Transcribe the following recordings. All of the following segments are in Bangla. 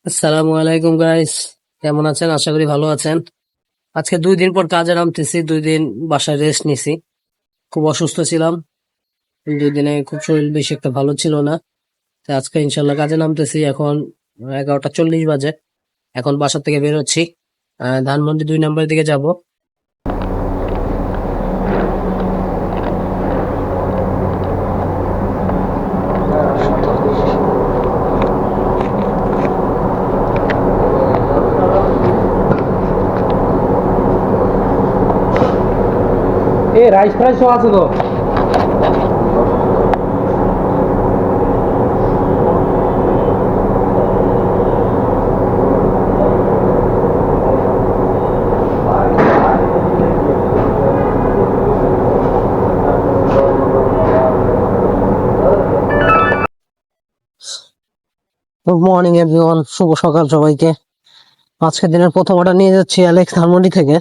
আসসালামু আলাইকুম গাইস, কেমন আছেন? আশা করি ভালো আছেন। আজকে 2 দিন পর কাজে নামতেছি। 2 দিন বাসায় রেস্ট নিছি। খুব অসুস্থ ছিলাম। 2 দিনে খুব শরীর বেশি একটা ভালো ছিল না। তো আজকে ইনশাল্লাহ কাজে নামতেছি। এখন 11টা 40 বাজে। এখন বাসা থেকে বের হচ্ছি। ধানমন্ডি 2 নম্বরের দিকে যাব। এ রাইস ফ্রাইসও আছে তো। গুড মর্নিং এভরিওয়ান, শুভ সকাল সবাইকে। আজকের দিনের প্রথম অর্ডার নিয়ে যাচ্ছি অ্যালেক্স ধানমন্ডি থেকে।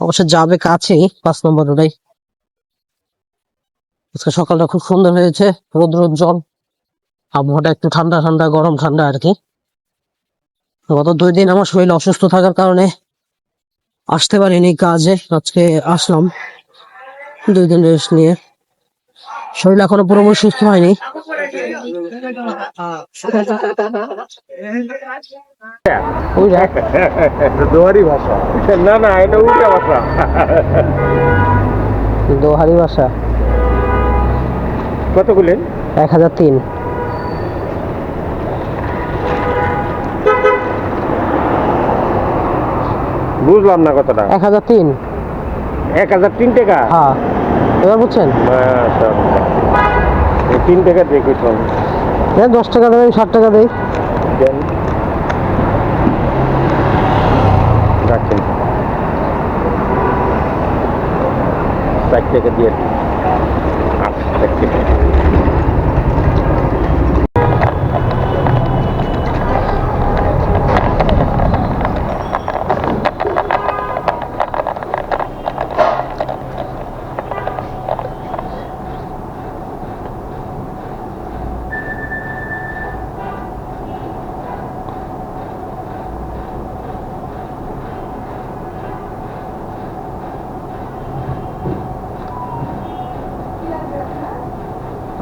অবশ্য যাবে কাছেই, 5 নম্বর রোডাই। আজকে সকালটা খুব সুন্দর হয়েছে, রৌদ্র উজ্জ্বল। আবহাওয়াটা একটু ঠান্ডা ঠান্ডা, গরম ঠান্ডা আর কি। গত 2 দিন আমার শরীর অসুস্থ থাকার কারণে আসতে পারিনি কাজে। আজকে আসলাম 2 দিন রেস্ট নিয়ে। শরীর এখনো পুরোপুরি সুস্থ হয়নি। ওই দেখ, দোয়ারি ভাষা। না না, এটা উল্টা ভাষা। দোহারি বাসা। কত বললেন? 1003। বুঝলাম না কতটা। 1003। 1003 টাকা। হ্যাঁ, এবার বুঝছেন? মাশাআল্লাহ। এই 3 টাকা দিয়ে কইতাম। 10 টাকা দেবেন, 60 টাকা দেই। দেন। রাখেন। 60 টাকা দিয়ে দিন। আচ্ছা, ঠিক আছে।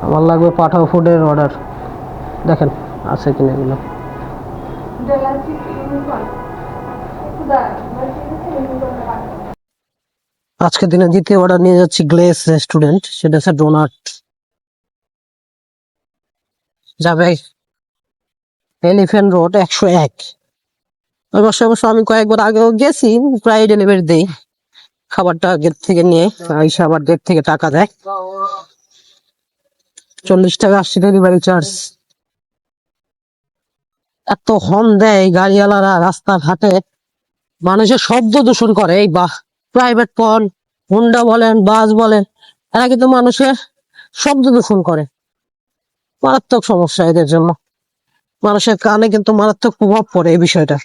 আমার লাগবে পাঠাও ফুডের অর্ডার। দেখেন আছে কিনা এগুলো। আজকের দিনে দ্বিতীয় অর্ডার নিয়ে যাচ্ছি গ্লেস রেস্টুরেন্ট, সেটা হচ্ছে ডোনাট। যাবে এলিফ্যান্ট রোড 101। অবশ্য আমি কয়েকবার আগেও গেছি, প্রায় ডেলিভারি দেই। খাবারটা গেট থেকে নিয়ে আইসা আবার গেট থেকে টাকা দেয়। 40 টাকা আসছে ডেলিভারি চার্জ। এত হর্ন দেয় গাড়িওয়ালারা রাস্তাঘাটে, মানুষের শব্দ দূষণ করে। এই প্রাইভেট পন, হুন্ডা বলেন, বাস বলেন, এরা কিন্তু মানুষের শব্দ দূষণ করে। মারাত্মক সমস্যা এদের জন্য। মানুষের কানে কিন্তু মারাত্মক প্রভাব পড়ে এই বিষয়টা।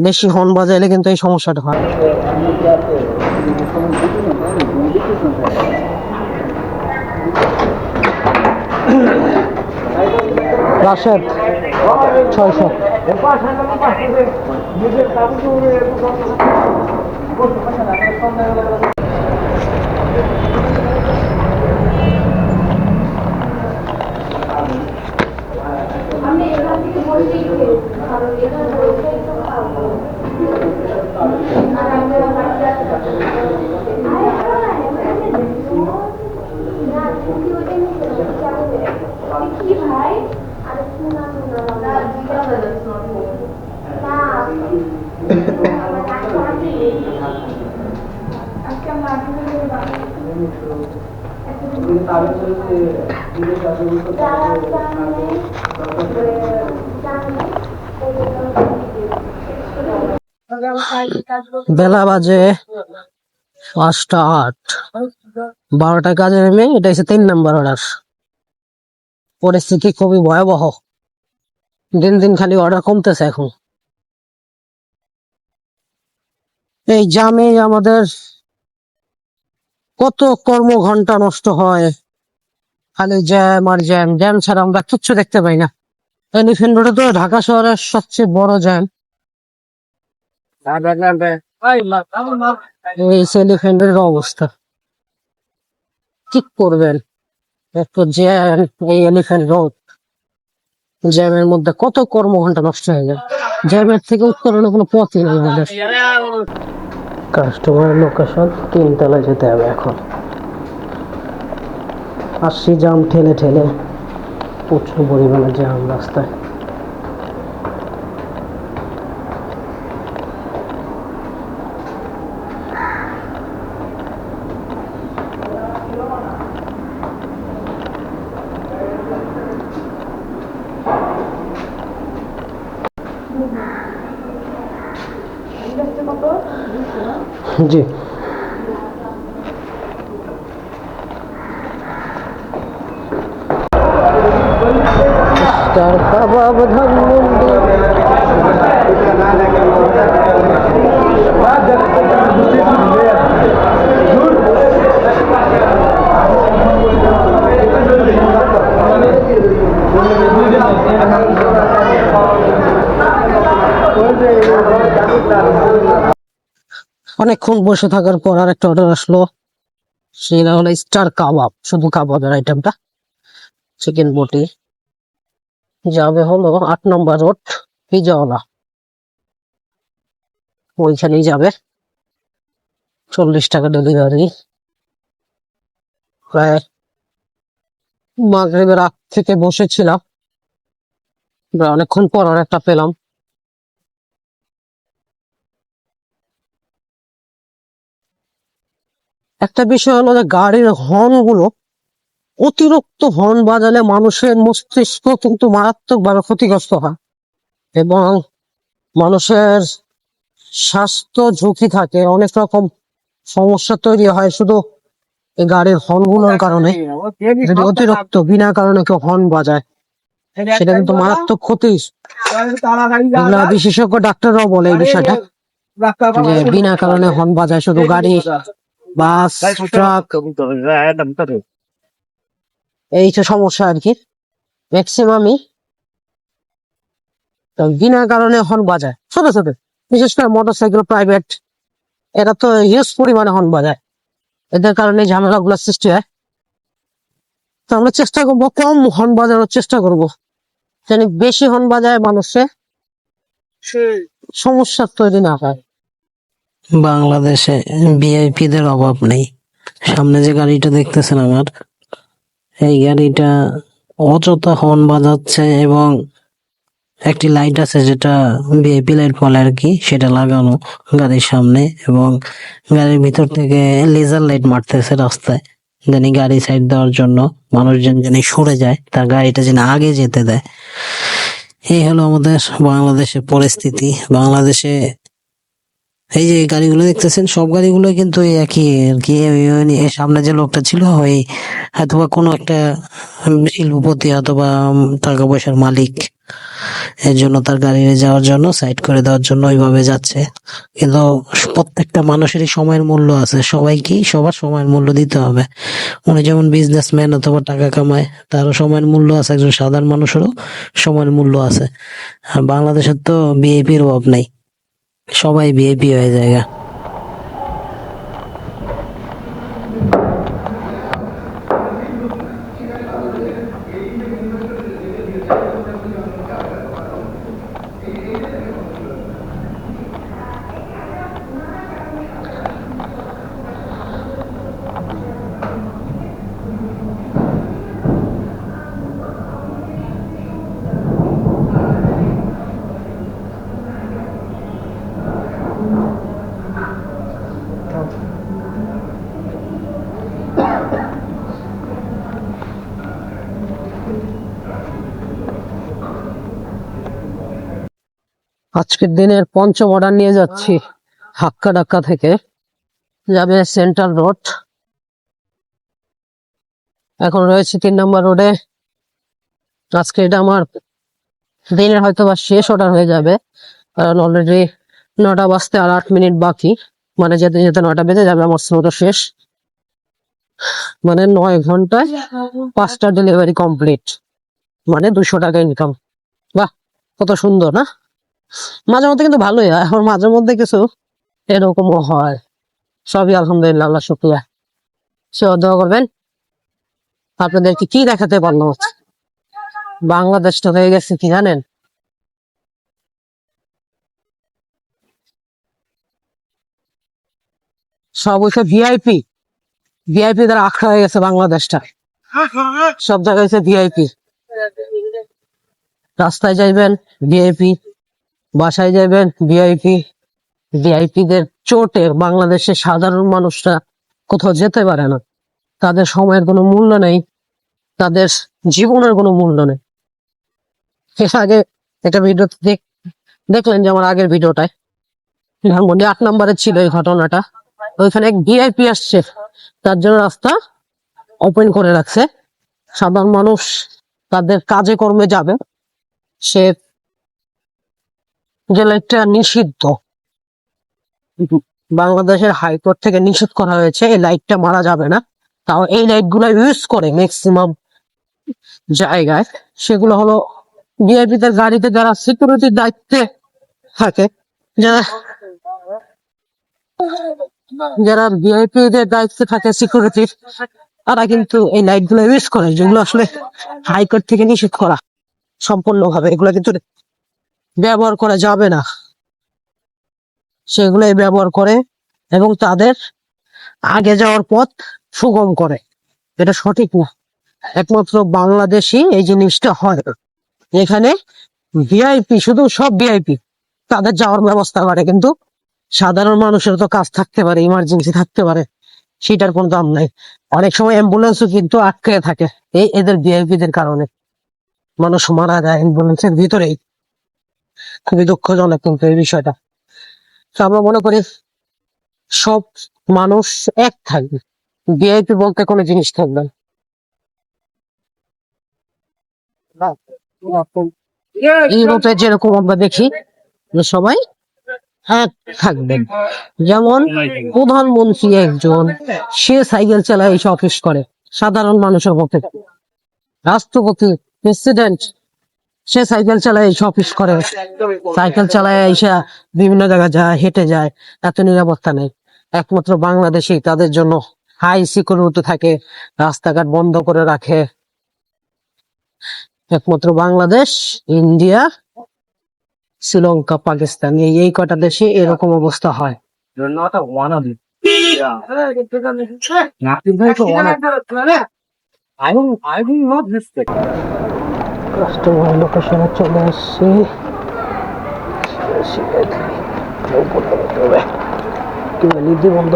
বেশি হর্ন বাজাইলে কিন্তু এই সমস্যাটা হয়। রাশেদ 600। আমি এখান থেকে বসেই খেয়েছি, কারণ এখানে বসেই তো খাবো। আর আমি না, তুমি ওটা নিতে কি ভাই? আর শোনা না, আজকে আমরা বেলা বাজে 5টা 8। 12টায় কাজে নেমে এটা হচ্ছে 3 নম্বর অর্ডার। পরিস্থিতি খুবই ভয়াবহ। দিন দিন খালি অর্ডার কমতেছে এখন। এই জামে আমাদের কত কর্মঘন্টা নষ্ট হয়। খালি জ্যাম আর জ্যাম, জ্যাম ছাড়া আমরা কিচ্ছু দেখতে পাই না। এলিফ্যান্ট রোডে তো ঢাকা শহরের সবচেয়ে বড় জ্যাম। এই এলিফ্যান্ট রোডের অবস্থা কি করবেন, এত জ্যাম। এই এলিফ্যান্ট রোড জ্যামের মধ্যে কত কর্মঘন্টা নষ্ট হয়ে যায়। জ্যামের থেকে উত্তরণের কোনো পথই নেই আমাদের। কাস্টমার লোকেশন 3 তলায় যেতে হবে এখন। আসছি জাম ঠেলে ঠেলে, প্রচুর পরিমাণে জ্যাম রাস্তায়। জি, স্টার কাবাব ধানমন্ডি। অনেকক্ষণ বসে থাকার পর আর একটা অর্ডার আসলো, সেটা হলো স্টার কাবাব, শুধু কাবাবের আইটেমটা, চিকেন বটি। যাবে হলো 8 নম্বর রোড পিজাওয়ালা, ওইখানেই যাবে। 40 টাকা ডেলিভারি। প্রায় মাগরিবের আগ থেকে বসেছিলাম, প্রায় অনেকক্ষণ পর আর একটা পেলাম। একটা বিষয় হলো যে গাড়ির হর্ন গুলো, অতিরিক্ত হর্ন বাজালে মানুষের মস্তিষ্ক কিন্তু মারাত্মকভাবে ক্ষতিগ্রস্ত হয় এবং মানুষের স্বাস্থ্য ঝুঁকি থাকে, অনেক রকম সমস্যা তৈরি হয় শুধু এই গাড়ির হর্ন গুলোর কারণে। যদি অতিরিক্ত বিনা কারণে কেউ হর্ন বাজায়, সেটা কিন্তু মারাত্মক ক্ষতি। এগুলা বিশেষজ্ঞ ডাক্তাররাও বলে এই বিষয়টা, যে বিনা কারণে হর্ন বাজায় শুধু গাড়ি, বাস, ট্রাক, এই তো সমস্যা আর কি। ম্যাক্সিমামই বিনা কারণে হর্ন বাজায়, ছোট ছোট, বিশেষ করে মোটরসাইকেল, প্রাইভেট, এরা তো হিউজ পরিমাণে হর্ন বাজায়। এদের কারণে ঝামেলা গুলো সৃষ্টি হয়। তো আমরা চেষ্টা করবো কম হর্ন বাজানোর চেষ্টা করবো, যেন বেশি হর্ন বাজায় মানুষের সমস্যা তৈরি না হয়। বাংলাদেশে ভিআইপি দের অভাব নেই। সামনে যে গাড়িটা দেখতেছেন আমার, এই গাড়িটা অযথা হর্ন বাজাচ্ছে এবং একটি লাইট আছে যেটা ভিআইপি লাইট বলে আর কি, সেটা লাগানো গাড়ির সামনে, এবং গাড়ির ভিতর থেকে লেজার লাইট মারতেছে রাস্তায়, জানি গাড়ি সাইড দেওয়ার জন্য, মানুষজন যেন সরে যায়, তার গাড়িটা যেন আগে যেতে দেয়। এই হলো আমাদের বাংলাদেশের পরিস্থিতি। বাংলাদেশে এই যে গাড়িগুলো দেখতেছেন, সব গাড়িগুলো কিন্তু এই একই আর কি। এর সামনে যে লোকটা ছিল, ওই হয়তোবা কোনো একটা শিল্পপতি অথবা টাকা পয়সার মালিক, এর জন্য তার গাড়ি যাওয়ার জন্য, সাইড করে দেওয়ার জন্য ওইভাবে যাচ্ছে। কিন্তু প্রত্যেকটা মানুষেরই সময়ের মূল্য আছে, সবাইকেই সবার সময়ের মূল্য দিতে হবে। উনি যেমন বিজনেসম্যান অথবা টাকা কামায়, তারও সময়ের মূল্য আছে, একজন সাধারণ মানুষেরও সময়ের মূল্য আছে। আর বাংলাদেশের তো ভিআইপির অভাব নাই, সবাই ভিআইপি হয়ে যায়। আজকের দিনের পঞ্চম অর্ডার নিয়ে যাচ্ছি হাক্কা ডাক্কা থেকে, যাবে সেন্ট্রাল রোড। এখন রয়েছে 3 নম্বর রোডে। আজকে এটা আমার দিনের হয়তো বা শেষ অর্ডার হয়ে যাবে, কারণ অলরেডি 9টা বাজতে আর 8 মিনিট বাকি, মানে যেতে যেতে 9টা বেজে যাবে, আমার স্লোটা শেষ। মানে 9 ঘন্টায় 5টা ডেলিভারি কমপ্লিট, মানে 200 টাকা ইনকাম। কত সুন্দর না? মাঝে মধ্যে কিন্তু ভালোই হয়, এখন মাঝে মধ্যে কিছু এরকমও হয়। সবই আলহামদুলিল্লাহ, আল্লাহ শুক্রিয়া। সে দোয়া করবেন। আপনাদেরকে কি দেখাতে পারলাম, বাংলাদেশটা হয়ে গেছে কি জানেন, সব হচ্ছে ভিআইপি, ভিআইপি দ্বারা আখড়া হয়ে গেছে বাংলাদেশটা। সব জায়গায় হচ্ছে ভিআইপি। রাস্তায় যাইবেন ভিআইপি, বাসায় যাইবেন ভিআইপি। ভিআইপি দের চোটে বাংলাদেশের সাধারণ মানুষরা কোথাও যেতে পারে না। তাদের সময়ের কোনো মূল্য নেই, তাদের জীবনের কোনো মূল্য নেই। এর আগে একটা ভিডিও দেখলেন যে আমার আগের ভিডিওটায় ধানমন্ডি 8 নম্বরে ছিল এই ঘটনাটা। ওইখানে এক ভিআইপি আসছে, তার জন্য রাস্তা ওপেন করে রাখছে। সাধারণ মানুষ তাদের কাজে কর্মে যাবে, সে যে লাইটটা নিষিদ্ধ, বাংলাদেশের হাইকোর্ট থেকে নিষেধ করা হয়েছে এই লাইটটা মারা যাবে না। তাও এই লাইট গুলো ইউজ করে ম্যাক্সিমাম জায়গায়। সেগুলো হলো ভিআইপি দের গাড়িতে যারা সিকিউরিটির দায়িত্বে থাকে, যারা যারা ভিআইপি দের দায়িত্বে থাকে সিকিউরিটির, তারা কিন্তু এই লাইট গুলো ইউজ করে, যেগুলো আসলে হাইকোর্ট থেকে নিষেধ করা সম্পূর্ণভাবে। এগুলো কিন্তু ব্যবহার করা যাবে না, সেগুলোই ব্যবহার করে এবং তাদের আগে যাওয়ার পথ সুগম করে। এটা সঠিক না, একমাত্র বাংলাদেশি এই জিনিসটা হয়। এখানে ভিআইপি, শুধু সব ভিআইপি তাদের যাওয়ার ব্যবস্থা করে, কিন্তু সাধারণ মানুষের তো কাজ থাকতে পারে, ইমার্জেন্সি থাকতে পারে, সেটার কোনো দাম নাই। অনেক সময় অ্যাম্বুলেন্সও কিন্তু আটকে থাকে এদের ভিআইপি দের কারণে, মানুষ মারা যায় অ্যাম্বুলেন্সের ভিতরেই। খুবই দুঃখজনক কিন্তু এই বিষয়টা। তো আমরা মনে করি সব মানুষ এক থাকবে, ভিআইপি বলতে কোনো জিনিস থাকবে না। ইউরোপে যেরকম আমরা দেখি যে সবাই এক থাকবেন, যেমন প্রধানমন্ত্রী একজন, সে সাইকেল চালায় এসে অফিস করে সাধারণ মানুষের মধ্যে। রাষ্ট্রপতি, প্রেসিডেন্ট, সে সাইকেল চালায় এসে অফিস করে, সাইকেল চালায় এসে বিভিন্ন জায়গায় যায়, হেঁটে যায়, এত নিরাপত্তা নেই। একমাত্র বাংলাদেশি তাদের জন্য হাই সিকিউরিটি থাকে, রাস্তাঘাট বন্ধ করে রাখে। একমাত্র বাংলাদেশ, ইন্ডিয়া, শ্রীলঙ্কা, পাকিস্তান, এই কটা দেশে এরকম অবস্থা হয়। You're not a wannabe. Yeah. Nothing like a wannabe. I will not respect. Customer লোকেশনে চলে আসছি। লিদি বন্ধ।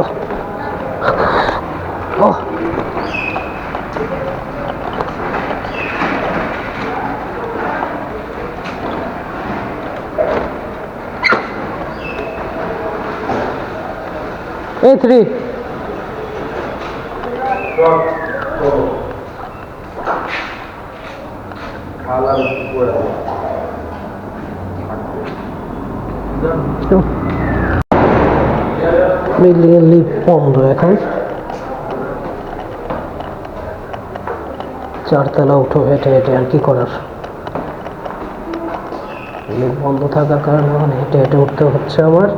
A3 মিলিয়ন লিপ বন্ধ এখন। 4 তলা উঠো হেঁটে হেঁটে, আর কি করার। লিপ বন্ধ থাকার কারণে এখন হেঁটে হেঁটে উঠতে হচ্ছে আমার।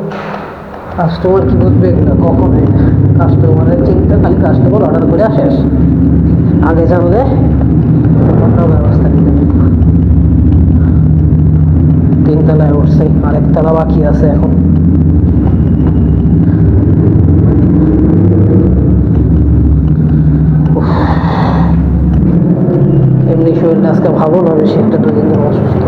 কাস্টমার কি বুঝবে এগুলো? কখনোই না। কাস্টমারের চিন্তা খালি কাস্টমার অর্ডার করে আসে, আগে জানলে অন্য ব্যবস্থা নিতে। 3 তলায় উঠছে, আরেক তলা বাকি আছে এখন। এমনি শরীরটা আজকে ভালো না, বেশি একটা 2 দিন ধরে অসুস্থ।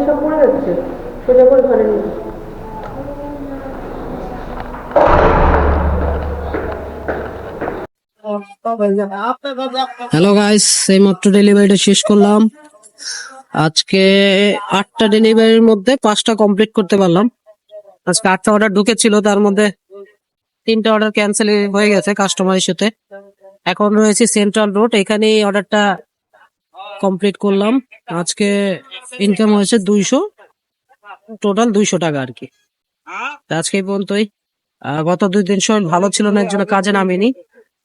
সব পড়ে যাচ্ছে, সোজা করে ঘরে নিয়ে। হ্যালো গাইস, এইমাত্র ডেলিভারিটা শেষ করলাম। আজকে 8টা ডেলিভারির মধ্যে 5টা কমপ্লিট করতে পারলাম। আজকে 8টা অর্ডার ঢুকেছিল, তার মধ্যে 3টা অর্ডার ক্যান্সেল হয়ে গেছে কাস্টমার ইস্যুতে। এখন রয়েছে সেন্ট্রাল রোড, এখানে অর্ডারটা কমপ্লিট করলাম। আজকে ইনকাম হয়েছে 200, টোটাল 200 টাকা আর কি। তা আজকে এই পর্যন্তই। গত 2 দিন শরীর ভালো ছিল না, এর জন্য কাজে নামিনি।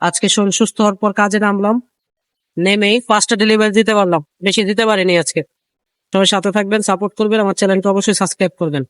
আজকে শরীর সুস্থ হওয়ার পর কাজে নামলাম, নেমেই 5টা ডেলিভারি দিতে পারলাম, বেশি দিতে পারিনি আজকে। সবাই সাথে থাকবেন, সাপোর্ট করবেন, আমার চ্যানেলটা অবশ্যই সাবস্ক্রাইব করবেন।